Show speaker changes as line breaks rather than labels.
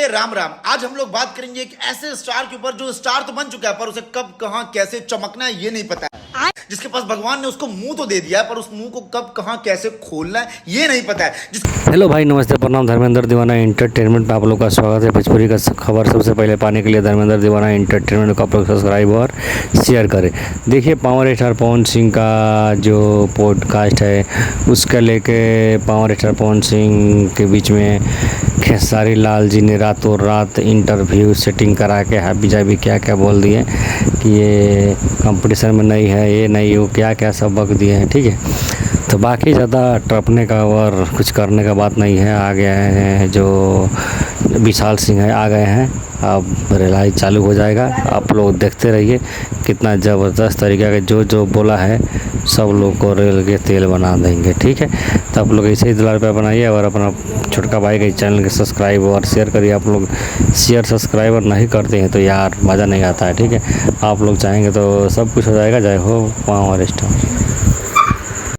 राम राम। आज हम लोग बात करेंगे एक ऐसे स्टार के ऊपर जो स्टार तो बन चुका है पर उसे कब कहां कैसे चमकना है ये नहीं पता है। जिसके पास भगवान ने उसको मुंह तो दे दिया है पर उस मुंह को कब कहां कैसे खोलना है ये नहीं पता है।
हेलो भाई, नमस्ते, प्रणाम। धर्मेंद्र दीवाना एंटरटेनमेंट में आप लोग का स्वागत है। भोजपुरी का खबर सबसे पहले पाने के लिए धर्मेंद्र दीवाना एंटरटेनमेंट को आप लोग सब्सक्राइब और शेयर करें। देखिए, पावर स्टार पवन सिंह का जो पॉडकास्ट है उसका लेके पावर स्टार पवन सिंह के बीच में खेसारी लाल जी ने रातों रात इंटरव्यू सेटिंग करा के हाबी जाबी क्या क्या बोल दिए कि ये कंपटीशन में नहीं है, ये नहीं, वो क्या क्या सबक दिए हैं। ठीक है, तो बाकी ज़्यादा टपने का और कुछ करने का बात नहीं है। आ गए हैं जो विशाल सिंह है, आ गए हैं। अब रिलाई चालू हो जाएगा, आप लोग देखते रहिए कितना ज़बरदस्त तरीका का जो जो बोला है सब लोग को रेल के तेल बना देंगे। ठीक है, तो आप लोग ऐसे ही दिलार पे बनाइए और अपना छोटका भाई के चैनल के सब्सक्राइब और शेयर करिए। आप लोग शेयर सब्सक्राइबर नहीं करते हैं तो यार मज़ा नहीं आता है। ठीक है, आप लोग चाहेंगे तो सब कुछ हो जाएगा। जय हो पावर स्टार।